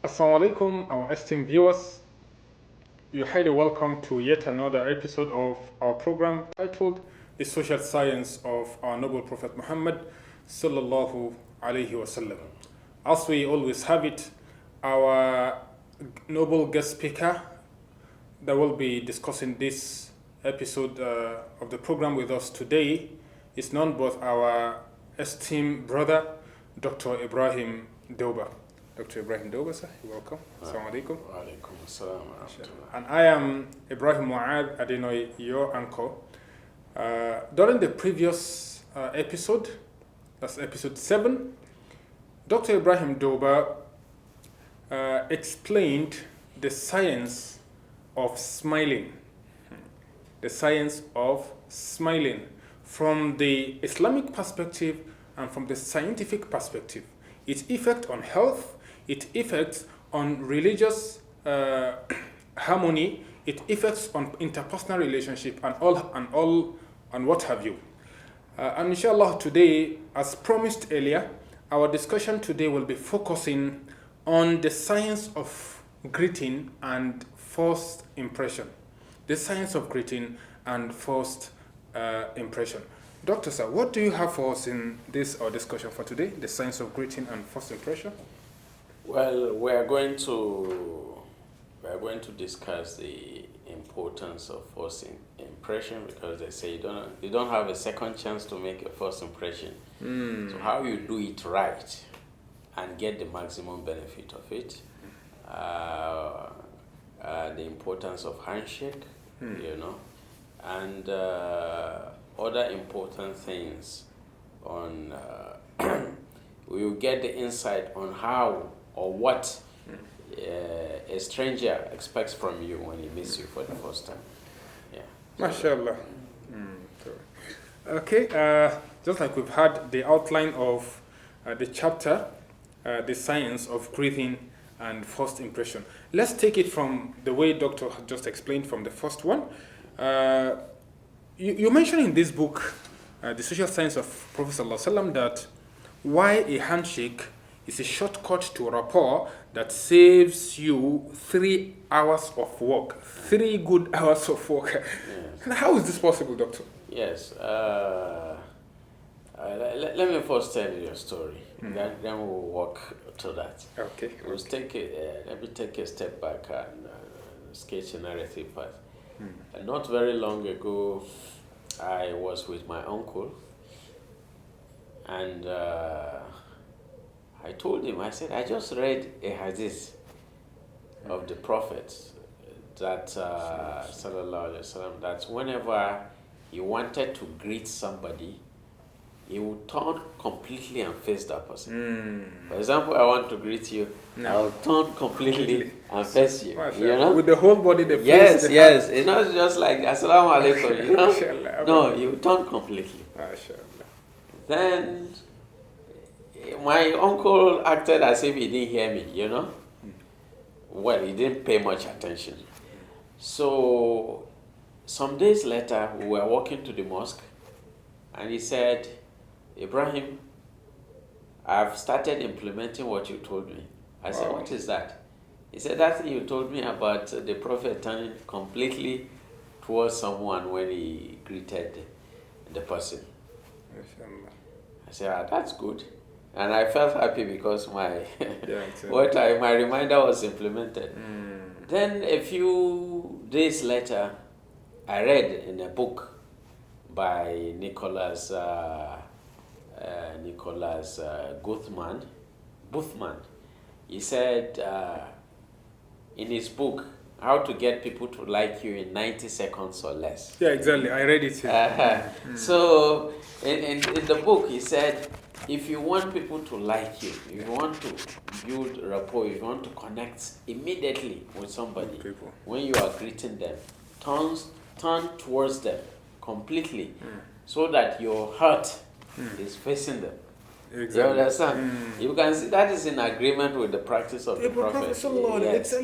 Assalamu alaikum, our esteemed viewers. You're highly welcome to yet another episode of our program titled The Social Science of Our Noble Prophet Muhammad Sallallahu Alaihi Wasallam. As we always have it, our noble guest speaker that will be discussing this episode of the program with us today is none but our esteemed brother, Dr. Ibraheem Dooba. Dr. Ibraheem Dooba, sir, you're welcome. Assalamu alaikum. Wa alaikum assalam wa rahmatullah. And I am Ibrahim Muad Adenoy, your uncle. During the previous episode, that's episode 7, Dr. Ibraheem Dooba explained the science of smiling. The science of smiling from the Islamic perspective and from the scientific perspective. Its effect on health, its effects on religious harmony, its effects on interpersonal relationship, and what have you. And inshallah, today, as promised earlier, our discussion today will be focusing on the science of greeting and first impression. The science of greeting and first impression. Doctor, sir, what do you have for us in this our discussion for today? The science of greeting and first impression. Well, we are going to discuss the importance of first impression, because they say you don't have a second chance to make a first impression. So how you do it right and get the maximum benefit of it. The importance of handshake, and other important things on we will get the insight on how or what a stranger expects from you when he meets you for the first time. Yeah. MashaAllah. Okay, just like we've had the outline of the chapter, the science of greeting and first impression. Let's take it from the way Doctor just explained from the first one. You mentioned in this book, The Social Science of Prophet ﷺ, that why a handshake is a shortcut to rapport that saves you 3 hours of work. 3 good hours of work. Yes. How is this possible, Doctor? Yes. Let me first tell you a story. Then we'll walk to that. Okay. Let me take a step back and sketch a narrative path. Not very long ago, I was with my uncle, and I told him, I said, I just read a hadith of the Prophet that, sallallahu alaihi wasallam, that whenever he wanted to greet somebody, he would turn completely and face that person. For example, I want to greet you. I'll turn completely and face you. With the whole body, the face. Yes. It's not just like Assalamu alaikum. No, you turn completely. Then my uncle acted as if he didn't hear me. Well, he didn't pay much attention. So some days later, we were walking to the mosque, and he said, Ibrahim, I've started implementing what you told me. I said, what is that? He said, that thing you told me about the Prophet turning completely towards someone when he greeted the person. I said, that's good. And I felt happy because my my reminder was implemented. Then a few days later, I read in a book by Nicholas Boothman. He said in his book, How to Get People to Like You in 90 Seconds or Less. Yeah, exactly. I read it. So in the book, he said, if you want people to like you, if you want to build rapport, if you want to connect immediately with somebody, when you are greeting them, turn towards them completely, so that your heart is facing them. Exactly. You understand? You can see that is in agreement with the practice of the Prophet. Yes.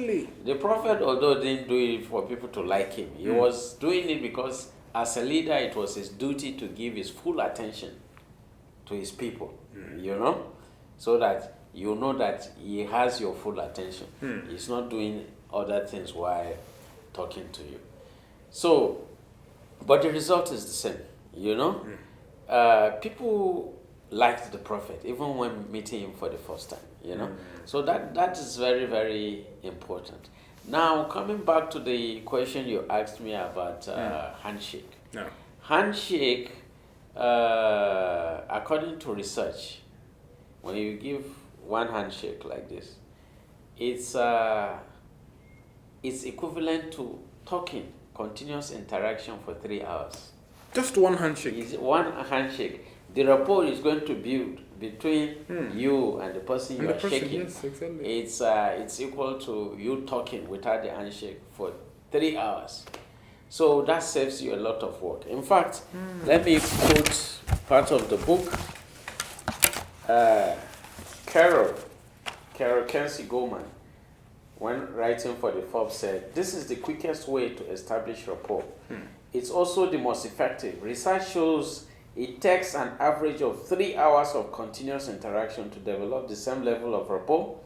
The Prophet, although didn't do it for people to like him, he was doing it because as a leader, it was his duty to give his full attention to his people, so that you know that he has your full attention. He's not doing other things while talking to you. So, but the result is the same, you know. People liked the Prophet even when meeting him for the first time, you know. So that is very, very important. Now, coming back to the question you asked me about handshake. No. Handshake, according to research, when you give one handshake like this, it's equivalent to talking, continuous interaction for 3 hours. Just one handshake. It's one handshake. The rapport is going to build between you and the person you are shaking. Yes, exactly. It's equal to you talking without the handshake for 3 hours. So that saves you a lot of work. In fact, let me quote part of the book. Carol Kelsey Goldman, when writing for the Forbes, said, "This is the quickest way to establish rapport. It's also the most effective. Research shows it takes an average of 3 hours of continuous interaction to develop the same level of rapport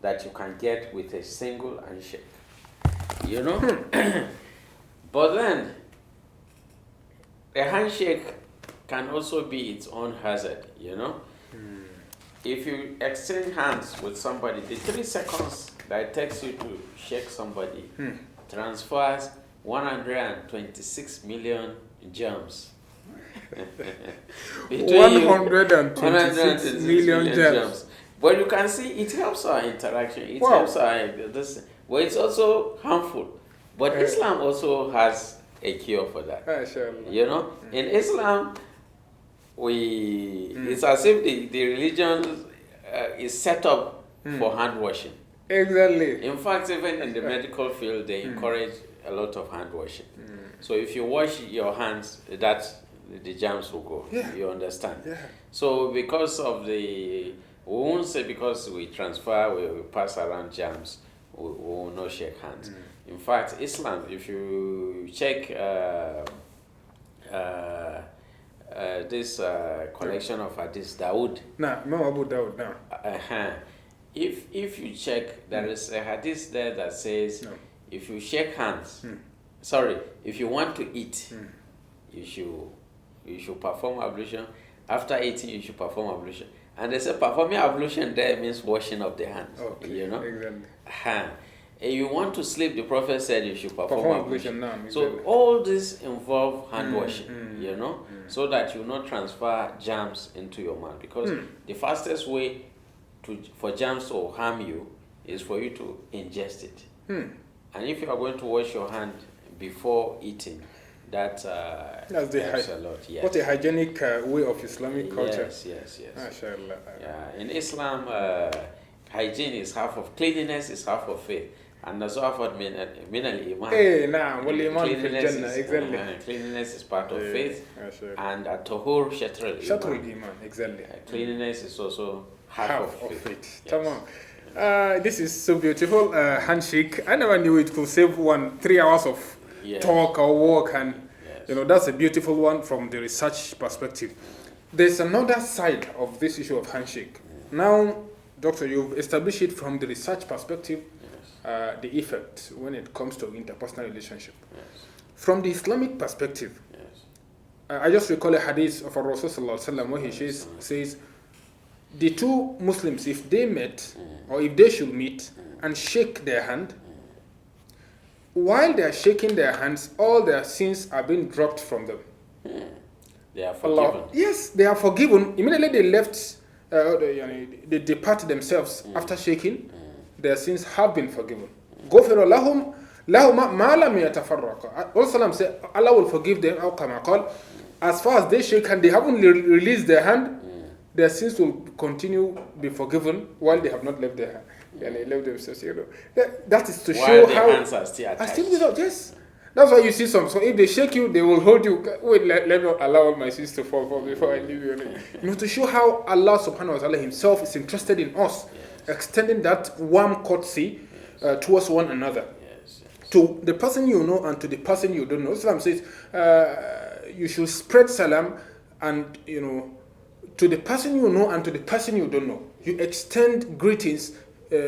that you can get with a single handshake." You know? But then, a handshake can also be its own hazard, you know? If you exchange hands with somebody, the 3 seconds that it takes you to shake somebody transfers 126 million germs. 126 million germs. But you can see it helps our interaction. It helps our this. Well, it's also harmful. But Islam also has a cure for that. You know, in Islam, it's as if the religion is set up for hand washing. Exactly. In fact, even in the medical field, they encourage a lot of hand washing. So if you wash your hands, the germs will go. Yeah. You understand? Yeah. So because of we won't say because we transfer, we pass around germs, we will not shake hands. In fact, Islam, if you check this collection of hadiths, Dawood. No, Abu Dawood, no. If you check, there is a hadith there that says, if you shake hands, if you want to eat, you should perform ablution. After eating, you should perform ablution. And they say performing ablution there means washing of the hands. Okay, you know? Exactly. And you want to sleep, the Prophet said you should perform ablution. So exactly. all this involve hand washing, you know, so that you not transfer germs into your mouth. Because the fastest way for germs to harm you is for you to ingest it. And if you are going to wash your hand before eating, that helps a lot. Yes. What a hygienic way of Islamic culture. Yes. MashaAllah. Yeah. In Islam, hygiene is half of cleanliness, is half of faith. And that's what min al-iman. Exactly. Cleanliness is part of faith. And tahur shatr al-iman. Exactly. Cleanliness is also half of faith. Yes. This is so beautiful. Handshake. I never knew it could save 3 hours of talk or walk, and you know, that's a beautiful one from the research perspective. There's another side of this issue of handshake. Now, Doctor, you've established it from the research perspective, the effect when it comes to interpersonal relationship. From the Islamic perspective, I just recall a hadith of Rasul Sallallahu Alaihi Wasallam where he says, the two Muslims, if they met, or if they should meet and shake their hand, while they are shaking their hands, all their sins are being dropped from them. They are forgiven. Yes, they are forgiven. Immediately they left, they depart themselves after shaking, their sins have been forgiven. غُفِرَ لَهُمْ مَا لَمْ يَتَفَرَّقَ. Also, say Allah will forgive them. As far as they shake hand, they haven't released their hand, their sins will continue be forgiven while they have not left their hand. They left themselves, you know. That is to show how the hands are still attached. Yes. That's why you see some. So if they shake you, they will hold you. Wait, let me allow all my sins to fall before I leave you. You know, to show how Allah subhanahu wa ta'ala himself is interested in us, extending that warm courtesy towards one another. To the person you know and to the person you don't know. Islam says you should spread salam, and you know, to the person you know and to the person you don't know. You extend greetings,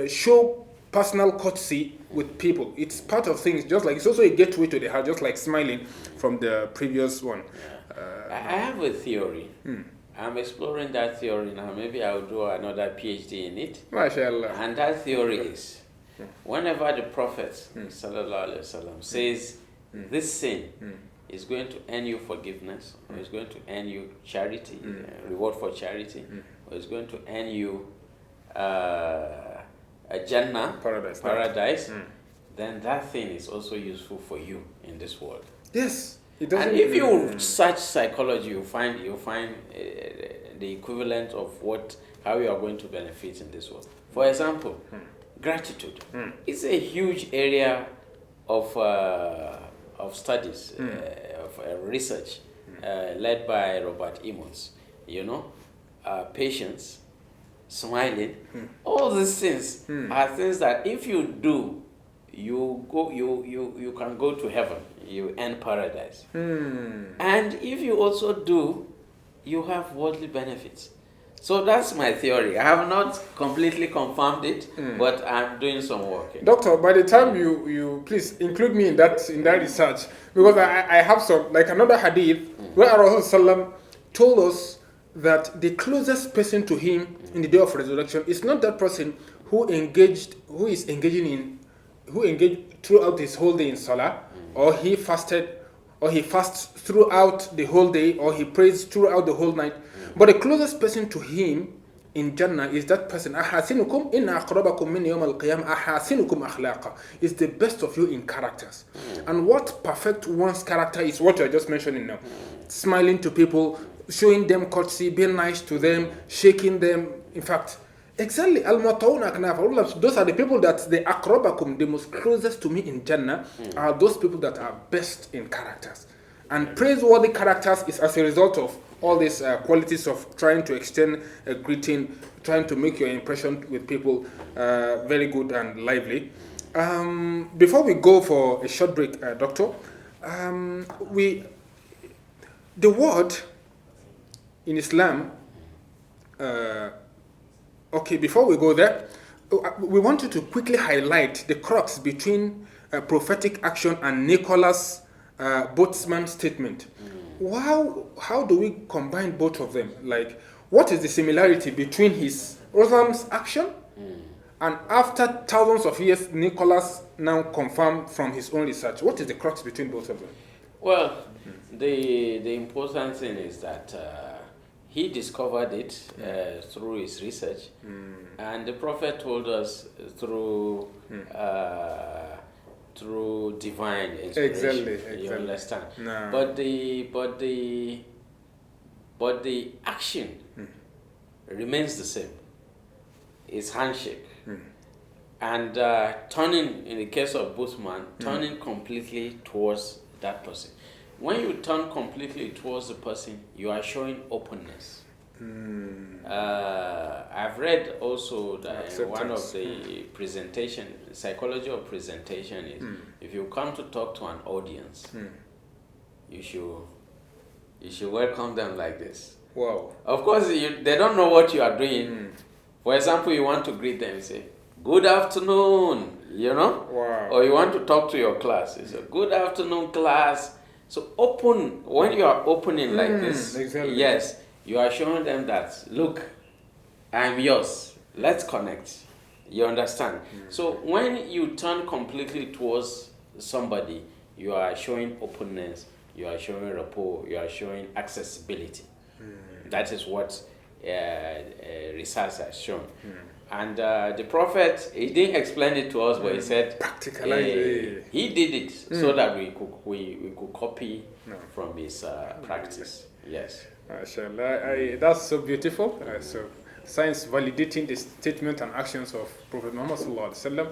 show personal courtesy with people. It's part of things, just like it's also a gateway to the heart, just like smiling from the previous one. I have a theory. I'm exploring that theory now. Maybe I'll do another PhD in it. MashaAllah. And that theory is, whenever the Prophet sallallahu alaihi wasallam says this sin is going to earn you forgiveness, or is going to earn you charity, reward for charity, or is going to earn you a Jannah, paradise, then that thing is also useful for you in this world. Yes. And if you search psychology, you find the equivalent of how you are going to benefit in this world. For example, gratitude. It's a huge area of studies, of research, led by Robert Emmons. Patience, smiling, all these things are things that if you do, you can go to heaven. You earn paradise. And if you also do, you have worldly benefits. So that's my theory. I have not completely confirmed it, but I'm doing some work. Doctor, by the time you please include me in that research, because I have some, like another hadith where Rasulullah told us that the closest person to him in the day of resurrection is not that person who engaged throughout his whole day in salah, or he fasted, or he fasts throughout the whole day, or he prays throughout the whole night. But the closest person to him in Jannah is that person. أحاسنكم إن أقربكم من يوم القيامة أحاسنكم أخلاقا. Is the best of you in characters. And what perfect one's character is what you are just mentioning now. Smiling to people, showing them courtesy, being nice to them, shaking them. In fact, exactly. Those are the people that the akrabakum, the most closest to me in Jannah, are those people that are best in characters. And praiseworthy characters is as a result of all these qualities of trying to extend a greeting, trying to make your impression with people very good and lively. Before we go for a short break, Doctor, the word in Islam, okay, before we go there, we wanted to quickly highlight the crux between prophetic action and Nicholas' boatsman statement. How do we combine both of them? Like, what is the similarity between his Rotham's action and after thousands of years, Nicholas now confirmed from his own research? What is the crux between both of them? Well, the important thing is that he discovered it through his research, and the Prophet told us through divine inspiration. Exactly. You understand? No. But the action remains the same. It's handshake. And turning, in the case of Boatman, turning completely towards that person. When you turn completely towards the person, you are showing openness. I've read also that one of the psychology of presentation is if you come to talk to an audience, you should welcome them like this. Wow. Of course, they don't know what you are doing. For example, you want to greet them, you say, "Good afternoon," Wow. Or you want to talk to your class, you say, "Good afternoon, class." So when you are opening like this, exactly. Yes, you are showing them that, look, I'm yours. Let's connect. You understand? So when you turn completely towards somebody, you are showing openness, you are showing rapport, you are showing accessibility. That is what research has shown. And the Prophet, he didn't explain it to us, but he said he did it so that we could copy from his practice. Yes. MashaAllah. That's so beautiful. So science validating the statement and actions of Prophet Muhammad sallallahu alaihi wasallam.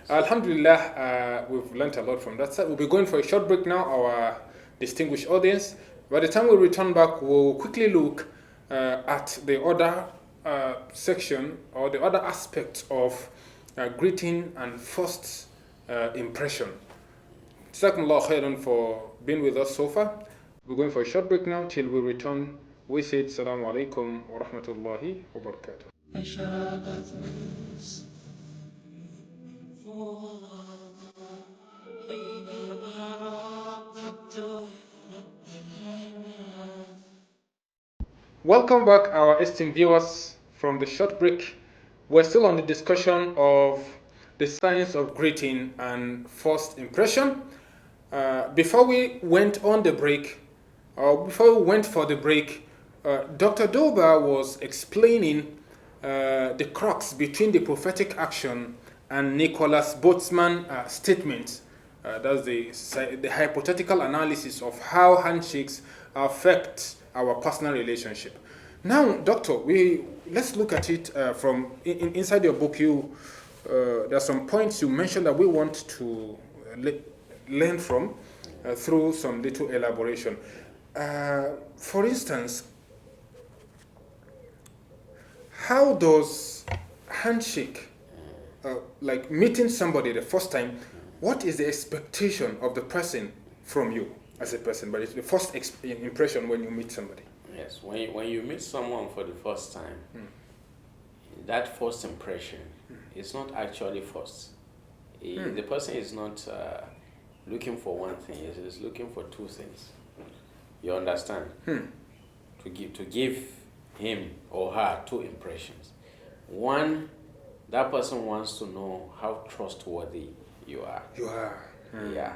Alhamdulillah, we've learned a lot from that side. We'll be going for a short break now, our distinguished audience. By the time we return back, we'll quickly look at the other section or the other aspect of greeting and first impression. Jazakumullah khairan for being with us so far. We're going for a short break now till we return. We said Assalamu alaikum wa rahmatullahi wa barakatuh. Welcome back, our esteemed viewers, from the short break. We're still on the discussion of the science of greeting and first impression. Before we went on the break, or before we went for the break, Dr. Dooba was explaining the crux between the prophetic action and Nicholas Boltzmann statement. That's the hypothetical analysis of how handshakes affect our personal relationship. Now, Doctor, let's look at it from inside your book. There are some points you mentioned that we want to learn from through some little elaboration. For instance, how does handshake, like meeting somebody the first time, what is the expectation of the person from you as a person? But it's the first impression when you meet somebody. Yes, when you meet someone for the first time, that first impression is not actually first. The person is not looking for one thing; is looking for two things. You understand? To give him or her two impressions. One, that person wants to know how trustworthy you are. You are. Yeah.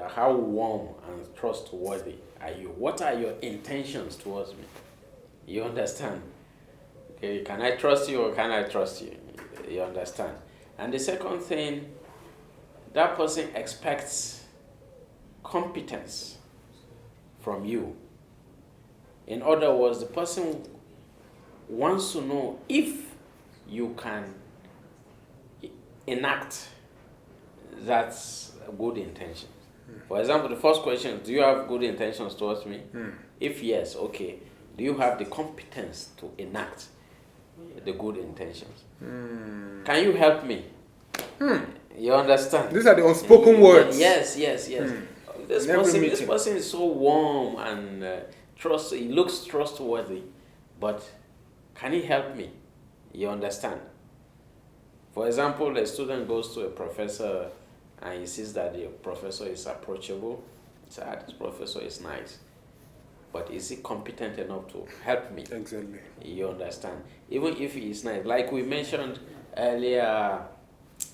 How warm and trustworthy are you? What are your intentions towards me? You understand? Okay, can I trust you or can I trust you? You understand? And the second thing, that person expects competence from you. In other words, the person wants to know if you can enact that good intention. For example, the first question, do you have good intentions towards me? If yes, okay. Do you have the competence to enact the good intentions? Can you help me? You understand? These are the unspoken words. Yes. This person is so warm and he looks trustworthy, but can he help me? You understand? For example, a student goes to a professor and he sees that the professor is approachable. He says, this professor is nice, but is he competent enough to help me? Exactly. You understand? Even if he is nice, like we mentioned earlier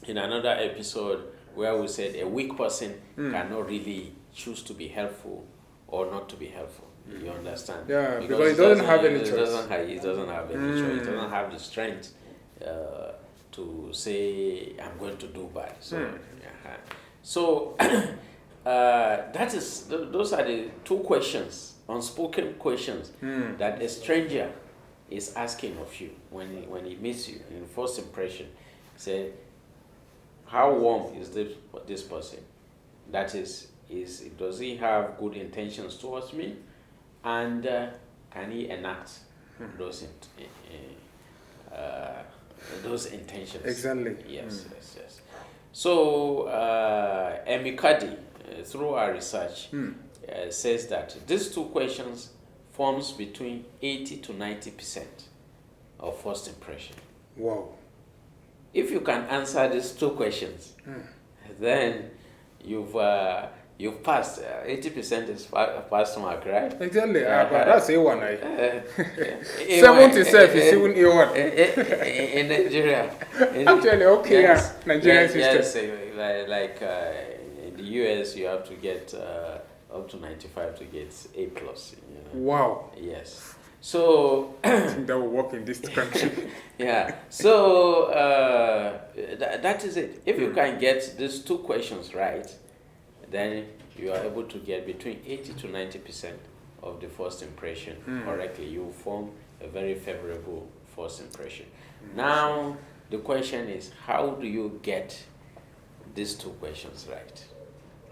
in another episode where we said a weak person cannot really choose to be helpful or not to be helpful. You understand? Yeah, because he doesn't have any choice. He doesn't have any choice. He doesn't have the strength to say, I'm going to do bad. So, those are the two questions, unspoken questions, that a stranger is asking of you when he meets you in the first impression. Say, how warm is this person? That is does he have good intentions towards me? And can he enact those intentions? Exactly. Yes. So Emikadi, through our research, says that these two questions forms between 80 to 90% of first impression. Wow. If you can answer these two questions, then you've passed. 80% is pass mark, right? Exactly. But that's A1. 70 itself is even A1. In Nigeria. Actually, okay, yes, Nigerian system. Yes, like in the US, you have to get up to 95 to get A+. Wow. Yes. So I think that will work in this country. Yeah. So that is it. If you can get these two questions right, then you are able to get between 80 to 90% of the first impression correctly. You form a very favorable first impression. Now the question is, how do you get these two questions right?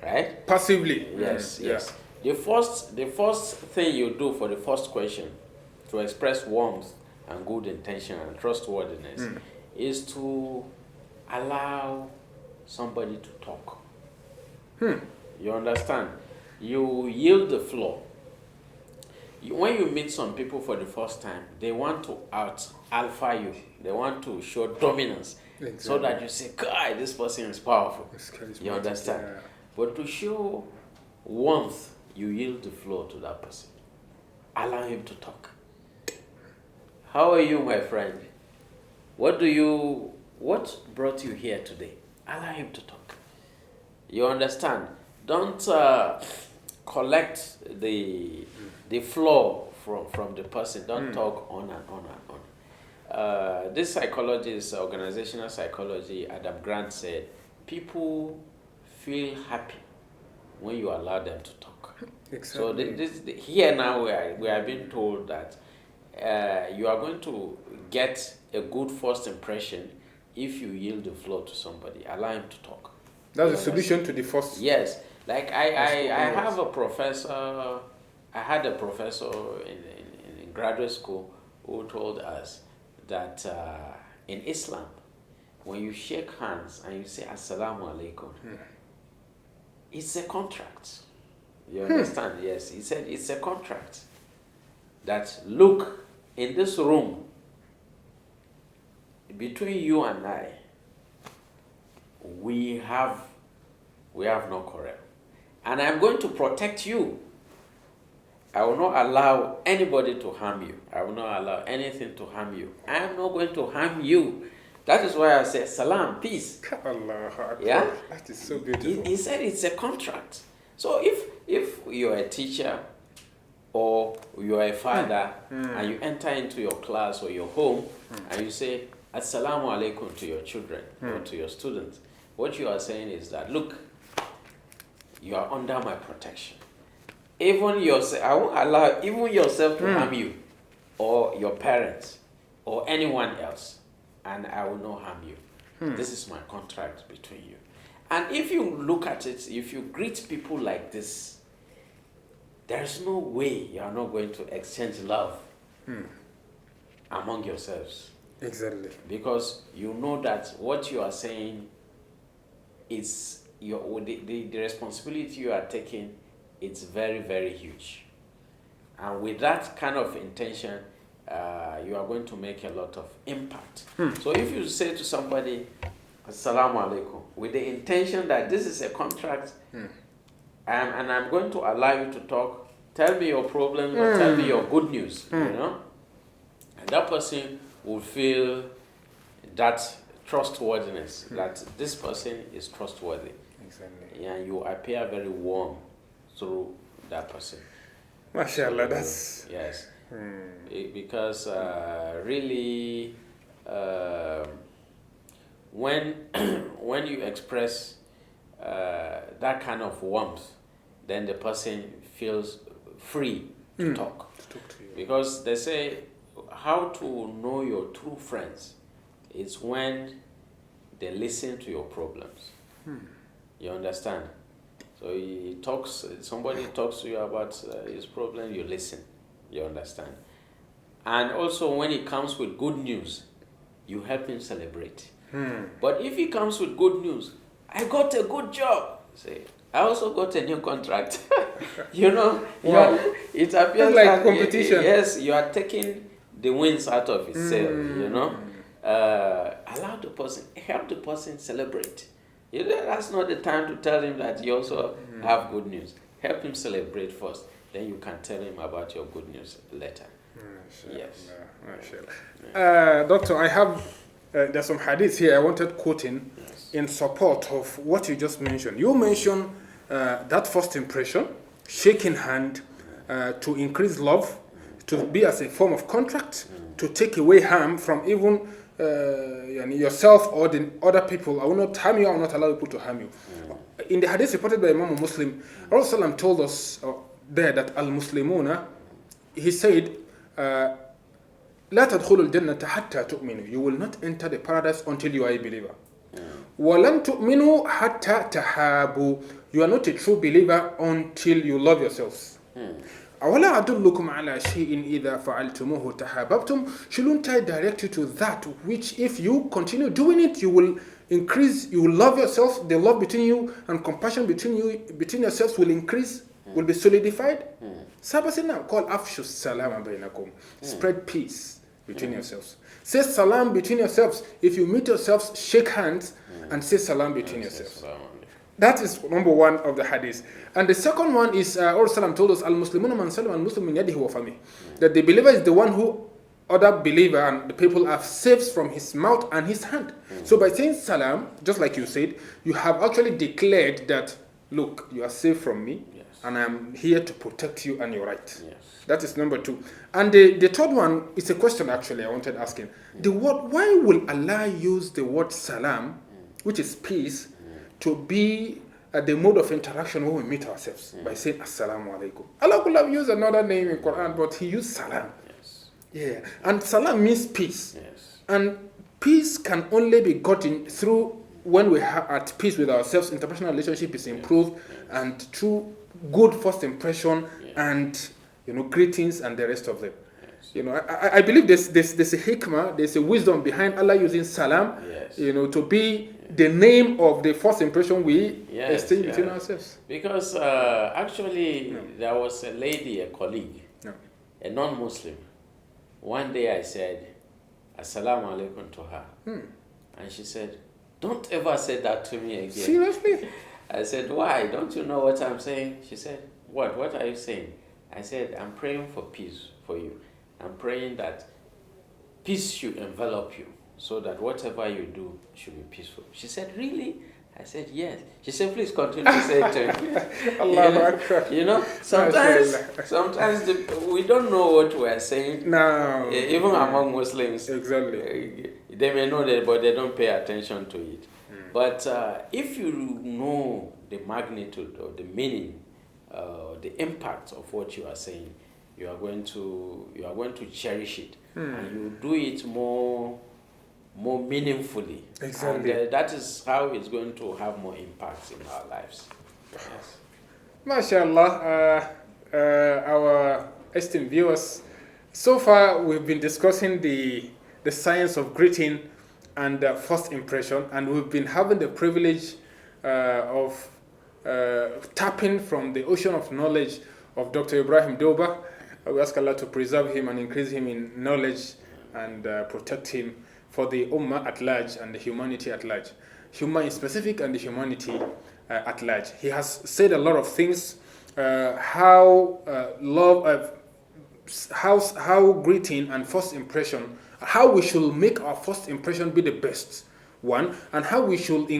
Right? Passively. Yes. Yeah. The first thing you do for the first question to express warmth and good intention and trustworthiness is to allow somebody to talk. You understand? You yield the floor. when you meet some people for the first time, they want to out alpha you. They want to show dominance, so that you say, God, this person is powerful. You understand? Yeah. But to show warmth, you yield the floor to that person. Allow him to talk. How are you, my friend? What brought you here today? Allow him to talk. You understand? Don't collect the flow from the person. Don't talk on and on and on. This psychologist, organizational psychology, Adam Grant said, people feel happy when you allow them to talk. Exactly. So here now we are being told that you are going to get a good first impression if you yield the floor to somebody. Allow him to talk. That's the solution to the first. Yes. Like I have a professor, I had a professor in graduate school who told us that in Islam, when you shake hands and you say Assalamu alaikum, it's a contract. You understand? Yes. He said it's a contract. That, look, in this room, between you and I, we have no quarrel. And I'm going to protect you. I will not allow anybody to harm you. I will not allow anything to harm you. I am not going to harm you. That is why I say salam, peace. Allah Akbar. Yeah? That is so beautiful. He said it's a contract. So if you're a teacher or you're a father and you enter into your class or your home and you say Assalamu alaikum to your children or to your students, what you are saying is that, look, you are under my protection. Even yourself, I won't allow even yourself to harm you or your parents or anyone else, and I will not harm you. This is my contract between you. And if you look at it, if you greet people like this, there's no way you are not going to exchange love among yourselves. Exactly. Because you know that what you are saying is the responsibility you are taking. It's very, very huge. And with that kind of intention, you are going to make a lot of impact. So if you say to somebody, Assalamu alaikum, with the intention that this is a contract, and I'm going to allow you to talk, tell me your problems or tell me your good news, you know? And that person will feel that trustworthiness, that this person is trustworthy. Exactly. And you appear very warm through that person. MashaAllah, that's... Yes. Because really, when you express that kind of warmth, then the person feels free to talk. Because they say how to know your true friends is when they listen to your problems. You understand? So somebody talks to you about his problem, you listen. You understand? And also when he comes with good news, you help him celebrate. But if he comes with good news, I got a good job. Say, I also got a new contract. You know, Wow. It appears like that competition. yes, you are taking the wins out of itself. You know, allow the person, help the person celebrate. You know, that's not the time to tell him that you also have good news. Help him celebrate first. Then you can tell him about your good news later. Yes. Doctor, I have there's some hadiths here I wanted quoting in support of what you just mentioned. You mentioned that first impression, shaking hand, to increase love, to be as a form of contract, to take away harm from even yourself or the other people. I will not harm you, I will not allow people to harm you. In the hadith reported by Imam Muslim, Rasulullah told us there that al-Muslimuna, he said, لا تدخلوا الجنة حتى تؤمنوا. You will not enter the paradise until you are a believer. وَلَمْ تُؤْمِنُوا حَتَّى تَحَابُوا. You are not a true believer until you love yourselves. أَوَلَا أَدُلُّكُمْ عَلَى شَيْءٍ إِذَا فَعَلْتُمُوهُ تَحَابَبْتُمْ. Shouldn't I direct you to that which if you continue doing it, you will increase, you will love yourself, the love between you and compassion between yourselves will increase? will be solidified. Sahaba said, now, call afshu salam bainakum. Spread peace between yourselves. Say salam between yourselves. If you meet yourselves, shake hands and say salam between yourselves. That is number one of the hadith. And the second one is, Salam told us, Al-Muslimuna man salam al-Muslim min yadihi wa fami. That the believer is the one who other believer and the people are saved from his mouth and his hand. So by saying salam, just like you said, you have actually declared that, look, you are safe from me, and I am here to protect you and your right. That is number two. And the third one is a question actually I wanted asking. The word, why will Allah use the word salam, which is peace, to be the mode of interaction when we meet ourselves by saying assalamu alaikum? Allah could have used another name in Quran, but he used salam. Yeah, and salam means peace. And peace can only be gotten through when we are at peace with ourselves, interpersonal relationship is improved, and through good first impression and greetings and the rest of them. I believe there's a hikmah, there's a wisdom behind Allah using salam, to be the name of the first impression we exchange between ourselves. Because actually there was a lady, a colleague, a non-Muslim. One day I said, Assalamu alaikum to her. And she said, don't ever say that to me again. Seriously? I said, why? Don't you know what I'm saying? She said, what? What are you saying? I said, I'm praying for peace for you. I'm praying that peace should envelop you so that whatever you do should be peaceful. She said, really? I said, yes. She said, please continue to say it to me. Sometimes we don't know what we are saying. No. Even among Muslims. Exactly. They may know that, but they don't pay attention to it. But if you know the magnitude or the meaning, the impact of what you are saying, you are going to cherish it, and you do it more meaningfully. Exactly. And that is how it's going to have more impact in our lives. Yes. MashaAllah, our esteemed viewers, so far we've been discussing the science of greeting and first impression, and we've been having the privilege of tapping from the ocean of knowledge of Dr. Ibraheem Dooba. We ask Allah to preserve him and increase him in knowledge and protect him for the ummah at large and the humanity at large. Human in specific and the humanity at large. He has said a lot of things, how greeting and first impression, how we should make our first impression be the best one, and how we should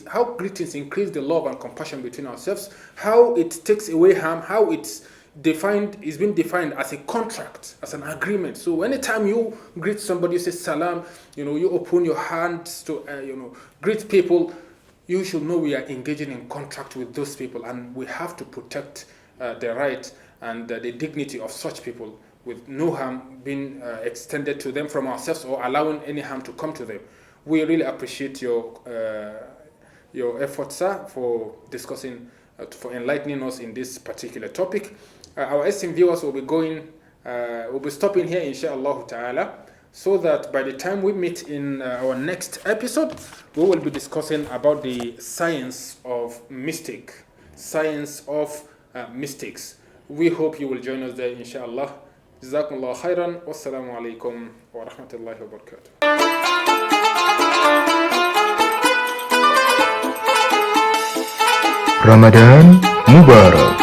how greetings increase the love and compassion between ourselves, how it takes away harm, how it's been defined as a contract, as an agreement. So anytime you greet somebody, you say salam, you open your hands to greet people, you should know we are engaging in contract with those people, and we have to protect the right and the dignity of such people, with no harm being extended to them from ourselves or allowing any harm to come to them. We really appreciate your efforts, sir, for discussing, for enlightening us in this particular topic. Our esteemed viewers will be stopping here, inshallah ta'ala, so that by the time we meet in our next episode, we will be discussing about the science of mistakes. We hope you will join us there, inshallah. Jazakumullah khairan. Wassalamu alaikum wa rahmatullahi wa barakatuh. Ramadan Mubarak.